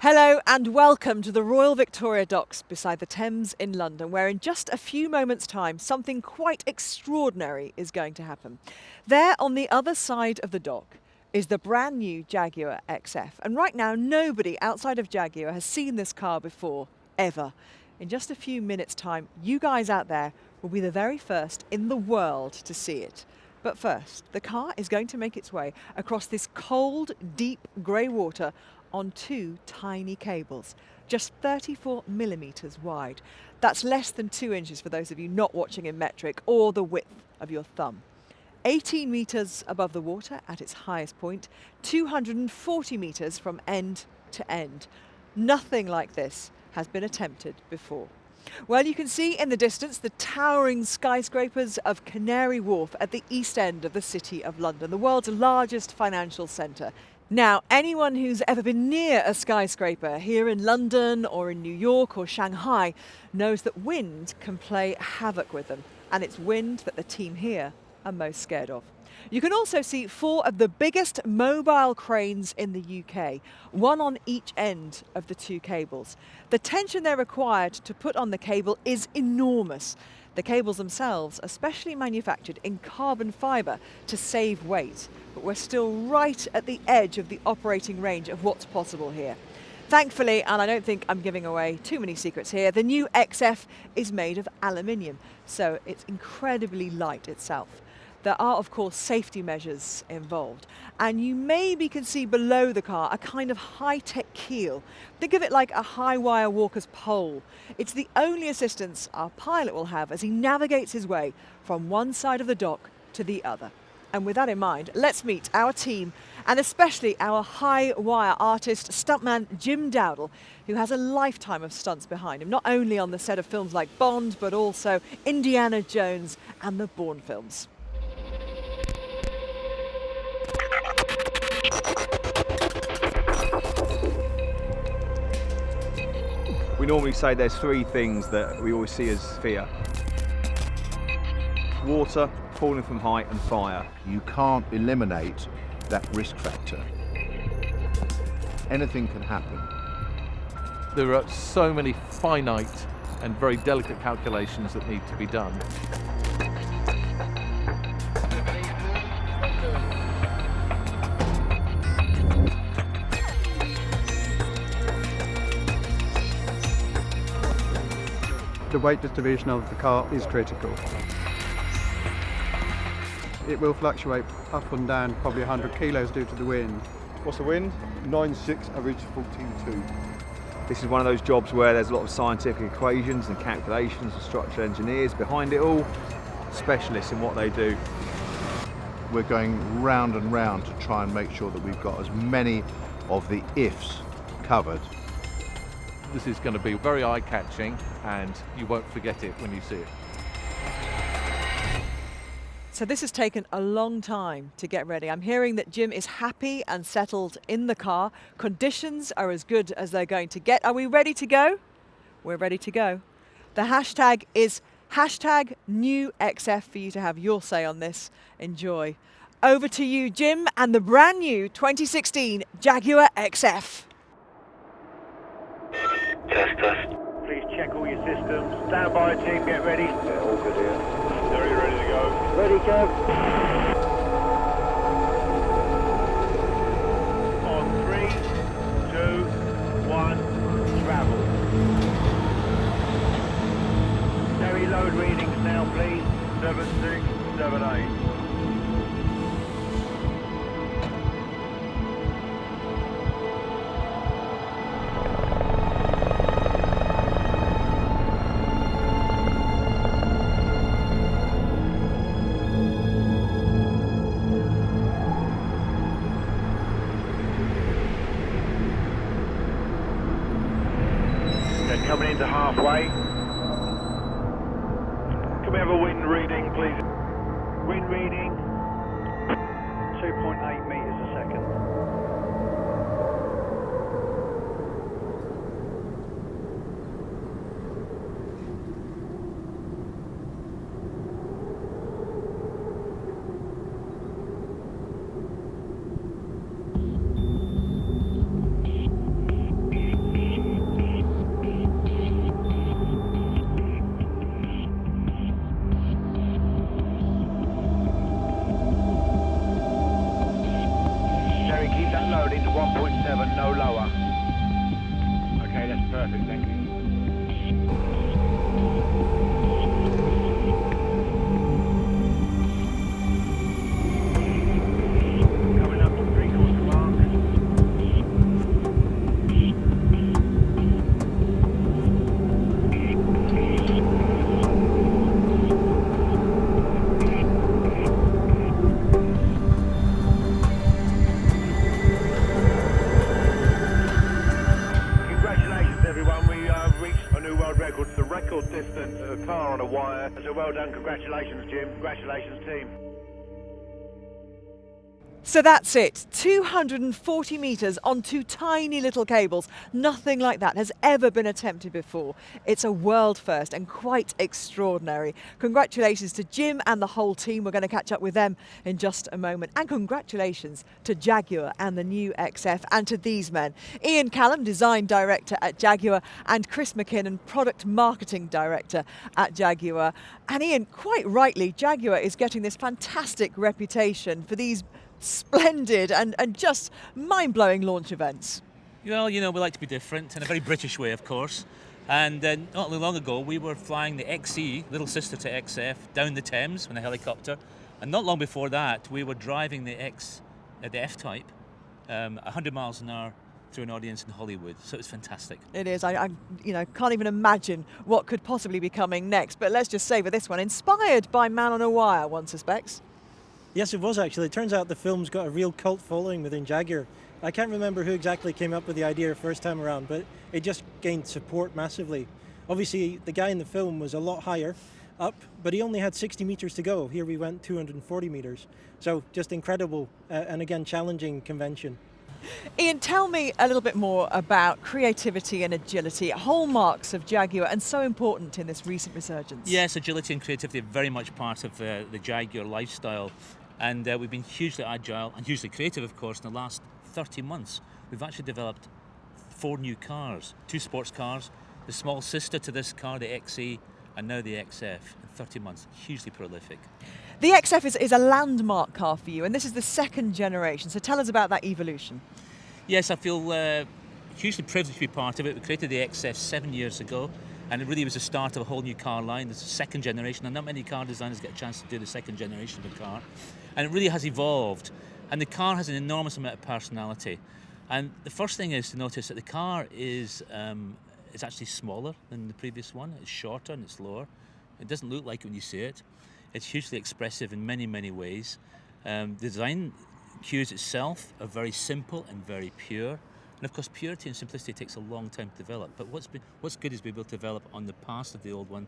Hello and welcome to the Royal Victoria Docks beside the Thames in London, where in just a few moments' time something quite extraordinary is going to happen. There on the other side of the dock is the brand new Jaguar XF, and right now nobody outside of Jaguar has seen this car before, ever. In just a few minutes' time, you guys out there will be the very first in the world to see it. But first, the car is going to make its way across this cold, deep grey water on two tiny cables, just 34 millimetres wide. That's less than 2 inches for those of you not watching in metric, or the width of your thumb. 18 metres above the water at its highest point, 240 metres from end to end. Nothing like this has been attempted before. Well, you can see in the distance the towering skyscrapers of Canary Wharf at the east end of the City of London, the world's largest financial centre. Now, anyone who's ever been near a skyscraper here in London or in New York or Shanghai knows that wind can play havoc with them, and it's wind that the team here are most scared of. You can also see 4 of the biggest mobile cranes in the UK, one on each end of the 2 cables. The tension they're required to put on the cable is enormous. The cables themselves are specially manufactured in carbon fibre to save weight, but we're still right at the edge of the operating range of what's possible here. Thankfully, and I don't think I'm giving away too many secrets here, the new XF is made of aluminium, so it's incredibly light itself. There are, of course, safety measures involved, and you maybe can see below the car a kind of high-tech keel. Think of it like a high-wire walker's pole. It's the only assistance our pilot will have as he navigates his way from one side of the dock to the other. And with that in mind, let's meet our team, and especially our high-wire artist, stuntman Jim Dowdle, who has a lifetime of stunts behind him, not only on the set of films like Bond, but also Indiana Jones and the Bourne films. We normally say there's 3 things that we always see as fear: water, falling from height, and fire. You can't eliminate that risk factor. Anything can happen. There are so many finite and very delicate calculations that need to be done. The weight distribution of the car is critical. It will fluctuate up and down probably 100 kilos due to the wind. What's the wind? 9.6, average 14.2. This is one of those jobs where there's a lot of scientific equations and calculations and structural engineers behind it all, specialists in what they do. We're going round and round to try and make sure that we've got as many of the ifs covered. This is going to be very eye-catching, and you won't forget it when you see it. So this has taken a long time to get ready. I'm hearing that Jim is happy and settled in the car. Conditions are as good as they're going to get. Are we ready to go? We're ready to go. The hashtag is #NewXF for you to have your say on this. Enjoy. Over to you, Jim, and the brand new 2016 Jaguar XF. Test. Please check all your systems. Stand by, team, get ready. Yeah, all good here. Very ready to go. Ready, Kev. On 3, 2, 1, travel. Very load readings now, please. 76, 78. Coming into halfway. Can we have a wind reading, please? Wind reading, 2.8 metres a second. 1.7, no lower. Okay, that's perfect, thank you. Coming up to 3/4 mark. Congratulations everyone, we reached a new world record, the record distance of a car on a wire. So well done, congratulations Jim, congratulations team. So that's it, 240 metres on two tiny little cables. Nothing like that has ever been attempted before. It's a world first and quite extraordinary. Congratulations to Jim and the whole team. We're going to catch up with them in just a moment. And congratulations to Jaguar and the new XF, and to these men. Ian Callum, Design Director at Jaguar, and Chris McKinnon, Product Marketing Director at Jaguar. And Ian, quite rightly, Jaguar is getting this fantastic reputation for these splendid and just mind-blowing launch events. Well, you know, we like to be different in a very British way, of course. And not long ago, we were flying the XE, little sister to XF, down the Thames in a helicopter. And not long before that, we were driving the F-Type, 100 miles an hour through an audience in Hollywood. So it's fantastic. It is. I can't even imagine what could possibly be coming next. But let's just savour this one. Inspired by Man on a Wire, one suspects. Yes, it was actually. It turns out the film's got a real cult following within Jaguar. I can't remember who exactly came up with the idea first time around, but it just gained support massively. Obviously, the guy in the film was a lot higher up, but he only had 60 metres to go. Here we went 240 metres. So just incredible and again, challenging convention. Ian, tell me a little bit more about creativity and agility, hallmarks of Jaguar and so important in this recent resurgence. Yes, agility and creativity are very much part of the Jaguar lifestyle. And we've been hugely agile and hugely creative, of course, in the last 30 months. We've actually developed 4 new cars, 2 sports cars, the small sister to this car, the XE, and now the XF in 30 months. Hugely prolific. The XF is a landmark car for you, and this is the second generation. So tell us about that evolution. Yes, I feel hugely privileged to be part of it. We created the XF 7 years ago, and it really was the start of a whole new car line. It's the second generation, and not many car designers get a chance to do the second generation of a car. And it really has evolved. And the car has an enormous amount of personality. And the first thing is to notice that the car is actually smaller than the previous one. It's shorter and it's lower. It doesn't look like it when you see it. It's hugely expressive in many, many ways. The design cues itself are very simple and very pure. And of course, purity and simplicity takes a long time to develop. But what's good is we're able to develop on the past of the old one,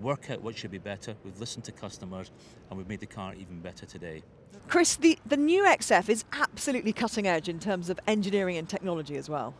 work out what should be better. We've listened to customers, and we've made the car even better today. Chris, the new XF is absolutely cutting edge in terms of engineering and technology as well.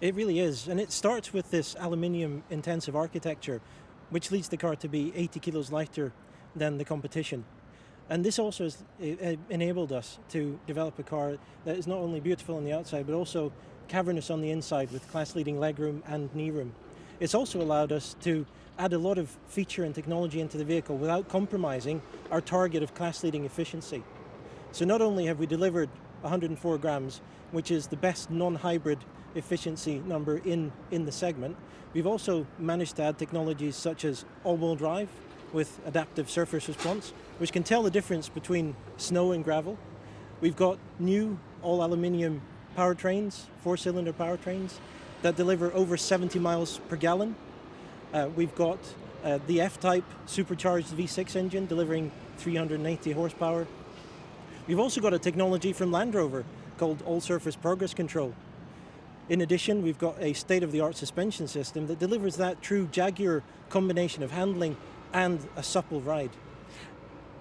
It really is, and it starts with this aluminium intensive architecture, which leads the car to be 80 kilos lighter than the competition. And this also has enabled us to develop a car that is not only beautiful on the outside, but also cavernous on the inside with class-leading legroom and knee room. It's also allowed us to add a lot of feature and technology into the vehicle without compromising our target of class-leading efficiency. So not only have we delivered 104 grams, which is the best non-hybrid efficiency number in the segment, we've also managed to add technologies such as all-wheel drive with adaptive surface response, which can tell the difference between snow and gravel. We've got new all-aluminium powertrains, 4-cylinder powertrains, that deliver over 70 miles per gallon. We've got the F-Type supercharged V6 engine delivering 380 horsepower. We've also got a technology from Land Rover called All-Surface Progress Control. In addition, we've got a state-of-the-art suspension system that delivers that true Jaguar combination of handling and a supple ride.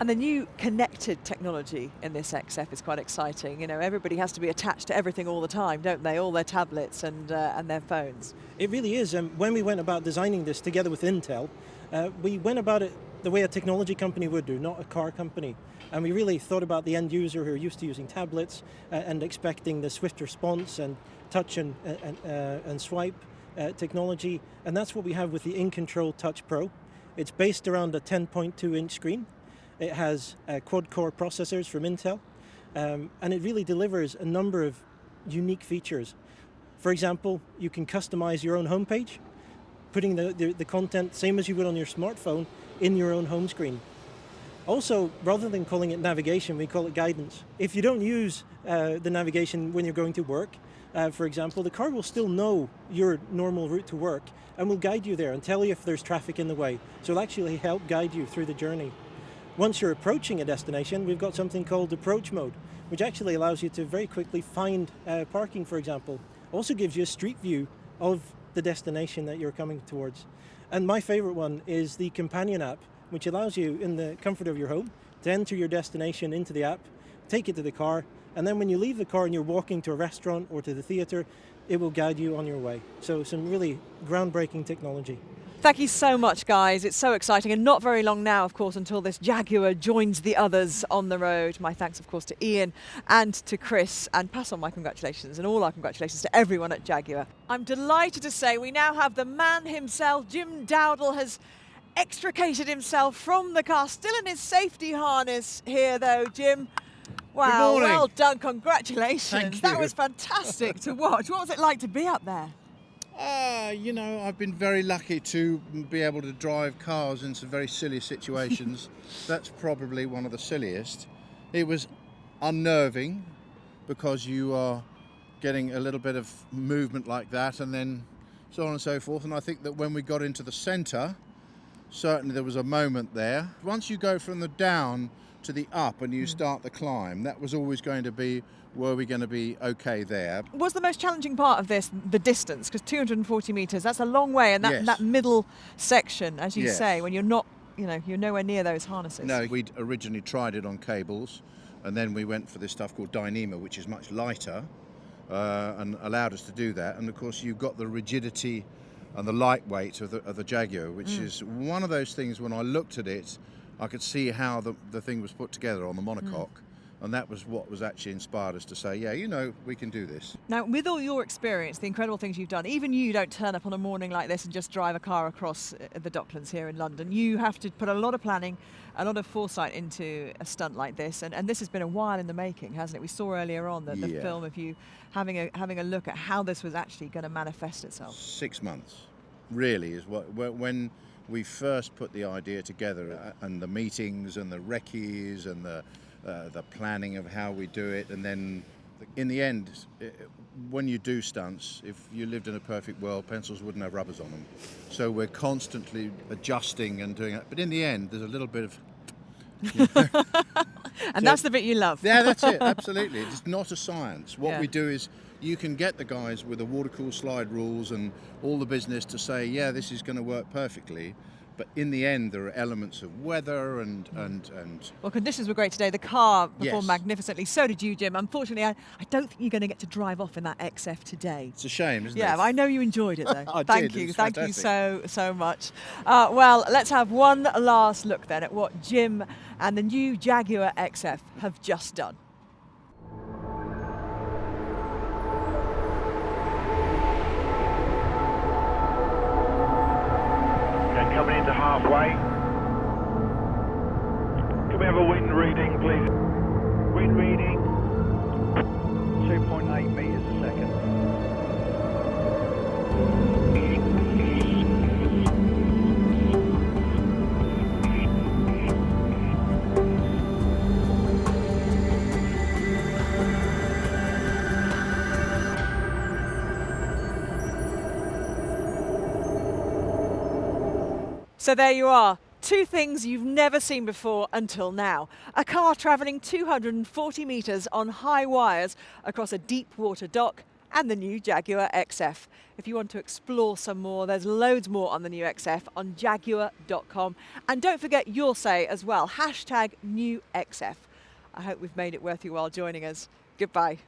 And the new connected technology in this XF is quite exciting. You know, everybody has to be attached to everything all the time, don't they? All their tablets and their phones. It really is. When we went about designing this together with Intel, we went about it the way a technology company would do, not a car company. And we really thought about the end user who are used to using tablets and expecting the swift response and touch and swipe technology. And that's what we have with the InControl Touch Pro. It's based around a 10.2-inch screen. It has quad-core processors from Intel, and it really delivers a number of unique features. For example, you can customize your own homepage, putting the content, same as you would on your smartphone, in your own home screen. Also, rather than calling it navigation, we call it guidance. If you don't use the navigation when you're going to work, for example, the car will still know your normal route to work and will guide you there and tell you if there's traffic in the way. So it'll actually help guide you through the journey. Once you're approaching a destination, we've got something called approach mode, which actually allows you to very quickly find parking, for example. Also gives you a street view of the destination that you're coming towards. And my favorite one is the companion app, which allows you in the comfort of your home to enter your destination into the app, take it to the car, and then when you leave the car and you're walking to a restaurant or to the theatre, it will guide you on your way. So some really groundbreaking technology. Thank you so much, guys. It's so exciting, and not very long now, of course, until this Jaguar joins the others on the road. My thanks, of course, to Ian and to Chris, and pass on my congratulations and all our congratulations to everyone at Jaguar. I'm delighted to say we now have the man himself. Jim Dowdall has extricated himself from the car, still in his safety harness here, though, Jim. Wow, well done, congratulations. Thank you. That was fantastic to watch. What was it like to be up there? You know, I've been very lucky to be able to drive cars in some very silly situations. That's probably one of the silliest. It was unnerving because you are getting a little bit of movement like that and then so on and so forth. And I think that when we got into the centre, certainly there was a moment there. Once you go from the down to the up and you start the climb, that was always going to be, were we going to be okay there? Was the most challenging part of this the distance? Because 240 metres, that's a long way, and that middle section, as you say, when you're not, you know, you're nowhere near those harnesses. No, we'd originally tried it on cables, and then we went for this stuff called Dyneema, which is much lighter, and allowed us to do that. And of course, you've got the rigidity and the lightweight of the Jaguar, which is one of those things. When I looked at it, I could see how the thing was put together on the monocoque. And that was what was actually inspired us to say, yeah, you know, we can do this. Now, with all your experience, the incredible things you've done, even you don't turn up on a morning like this and just drive a car across the Docklands here in London. You have to put a lot of planning, a lot of foresight into a stunt like this. And this has been a while in the making, hasn't it? We saw earlier on the film of you having a look at how this was actually going to manifest itself. 6 months, really, is when we first put the idea together, and the meetings and the recce's and the planning of how we do it, and then in the end, when you do stunts, if you lived in a perfect world, pencils wouldn't have rubbers on them. So we're constantly adjusting and doing it. But in the end, there's a little bit of... And that's the bit you love. Yeah, that's it, absolutely. It's not a science. What we do is you can get the guys with the water-cooled slide rules and all the business to say, yeah, this is going to work perfectly. But in the end, there are elements of weather and... Well, conditions were great today. The car performed magnificently. So did you, Jim. Unfortunately, I don't think you're going to get to drive off in that XF today. It's a shame, isn't it? Yeah, I know you enjoyed it, though. Thank you so much. Well, let's have one last look then at what Jim and the new Jaguar XF have just done. Coming into halfway. Can we have a wind reading, please? Wind reading. 2.8 metres a second. So there you are, two things you've never seen before until now. A car travelling 240 metres on high wires across a deep water dock, and the new Jaguar XF. If you want to explore some more, there's loads more on the new XF on Jaguar.com. And don't forget your say as well, #NewXF. I hope we've made it worth your while joining us. Goodbye.